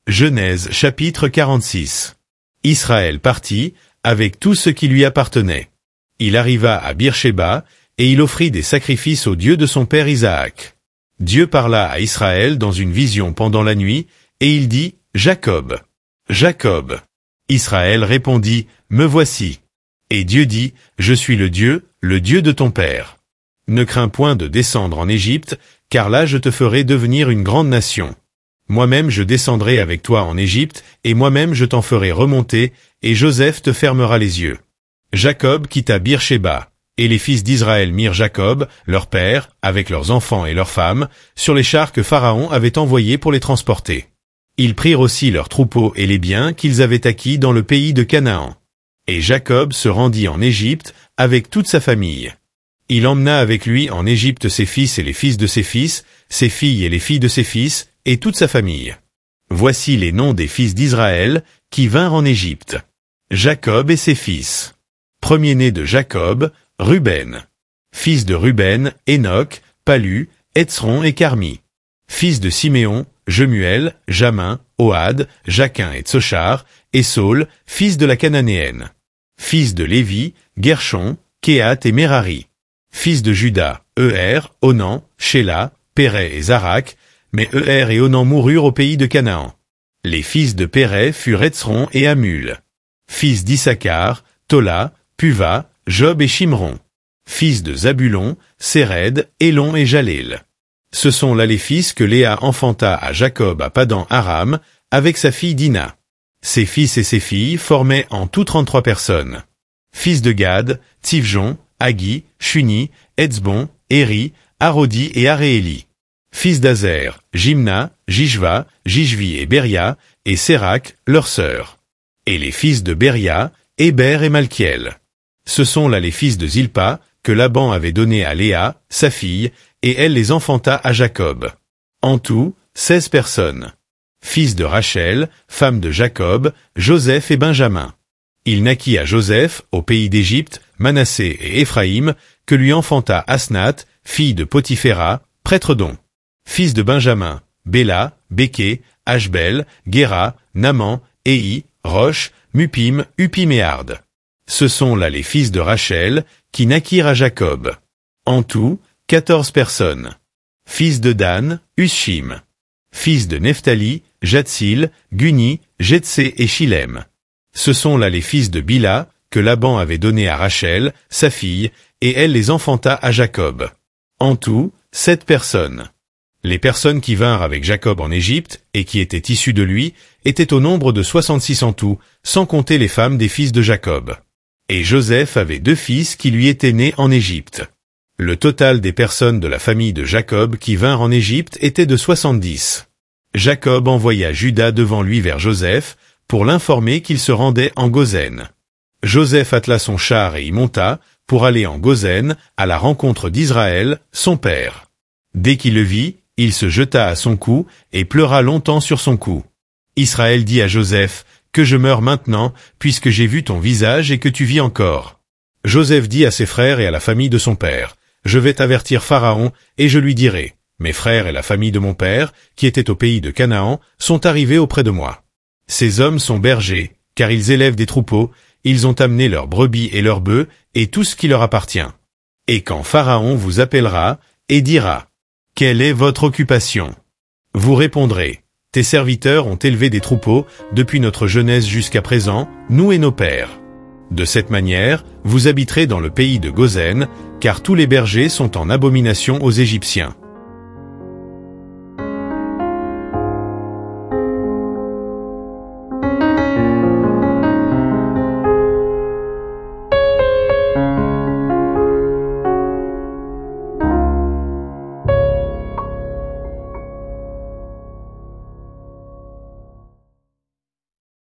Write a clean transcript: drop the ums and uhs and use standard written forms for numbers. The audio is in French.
Genèse chapitre 46. Israël partit, avec tout ce qui lui appartenait. Il arriva à Beer-Shéba, et il offrit des sacrifices au Dieu de son père Isaac. Dieu parla à Israël dans une vision pendant la nuit, et il dit, « Jacob, Jacob. » Israël répondit, « Me voici. » Et Dieu dit, « Je suis le Dieu de ton père. Ne crains point de descendre en Égypte, car là je te ferai devenir une grande nation. Moi-même je descendrai avec toi en Égypte, et moi-même je t'en ferai remonter, et Joseph te fermera les yeux. » Jacob quitta Beer-Shéba, et les fils d'Israël mirent Jacob, leur père, avec leurs enfants et leurs femmes, sur les chars que Pharaon avait envoyés pour les transporter. Ils prirent aussi leurs troupeaux et les biens qu'ils avaient acquis dans le pays de Canaan. Et Jacob se rendit en Égypte avec toute sa famille. Il emmena avec lui en Égypte ses fils et les fils de ses fils, ses filles et les filles de ses fils, et toute sa famille. Voici les noms des fils d'Israël qui vinrent en Égypte. Jacob et ses fils. Premier-né de Jacob, Ruben. Fils de Ruben, Enoch, Palu, Hetzron et Carmi. Fils de Siméon, Jemuel, Jamin, Ohad, Jaquin et Tsochar, et Saul, fils de la Cananéenne. Fils de Lévi, Gershon, Kehat et Merari. Fils de Juda, Onan, Shéla, Péré et Zarak, mais et Onan moururent au pays de Canaan. Les fils de Péré furent Hetzron et Hamul. Fils d'Issachar, Tola, Puva, Job et Shimron. Fils de Zabulon, Séred, Élon et Jaleel. Ce sont là les fils que Léa enfanta à Jacob à Padan Aram, avec sa fille Dina. Ses fils et ses filles formaient en tout 33 personnes. Fils de Gad, Tivjon, Hagi, Shuni, Etzbon, Éri, Arodi et Arééli. Fils d'Azer, Jimna, Jishva, Jishvi et Beria, et Sérac, leur sœur. Et les fils de Beria, Héber et Malkiel. Ce sont là les fils de Zilpa, que Laban avait donnés à Léa, sa fille, et elle les enfanta à Jacob. En tout, 16 personnes. Fils de Rachel, femme de Jacob, Joseph et Benjamin. Il naquit à Joseph, au pays d'Égypte, Manassé et Éphraïm, que lui enfanta Asnath, fille de Potiphéra, prêtre d'On. Fils de Benjamin, Béla, Béké, Ashbel, Guéra, Naman, Éhi, Roche, Mupim, Upim et Ard. Ce sont là les fils de Rachel, qui naquirent à Jacob. En tout, 14 personnes. Fils de Dan, Ushim. Fils de Nephtali, Jatsil, Guni, Jetsé et Shilem. Ce sont là les fils de Bila, que Laban avait donnés à Rachel, sa fille, et elle les enfanta à Jacob. En tout, 7 personnes. Les personnes qui vinrent avec Jacob en Égypte, et qui étaient issues de lui, étaient au nombre de 66 en tout, sans compter les femmes des fils de Jacob. Et Joseph avait 2 fils qui lui étaient nés en Égypte. Le total des personnes de la famille de Jacob qui vinrent en Égypte était de 70. Jacob envoya Juda devant lui vers Joseph, pour l'informer qu'il se rendait en Goshen. Joseph attela son char et y monta, pour aller en Goshen, à la rencontre d'Israël, son père. Dès qu'il le vit, il se jeta à son cou, et pleura longtemps sur son cou. Israël dit à Joseph, « Que je meure maintenant, puisque j'ai vu ton visage et que tu vis encore. » Joseph dit à ses frères et à la famille de son père, « Je vais avertir Pharaon, et je lui dirai, « Mes frères et la famille de mon père, qui étaient au pays de Canaan, sont arrivés auprès de moi. Ces hommes sont bergers, car ils élèvent des troupeaux, ils ont amené leurs brebis et leurs bœufs, et tout ce qui leur appartient. Et quand Pharaon vous appellera, et dira, « Quelle est votre occupation ?» Vous répondrez, « Tes serviteurs ont élevé des troupeaux, depuis notre jeunesse jusqu'à présent, nous et nos pères. » De cette manière, vous habiterez dans le pays de Goshen, car tous les bergers sont en abomination aux Égyptiens.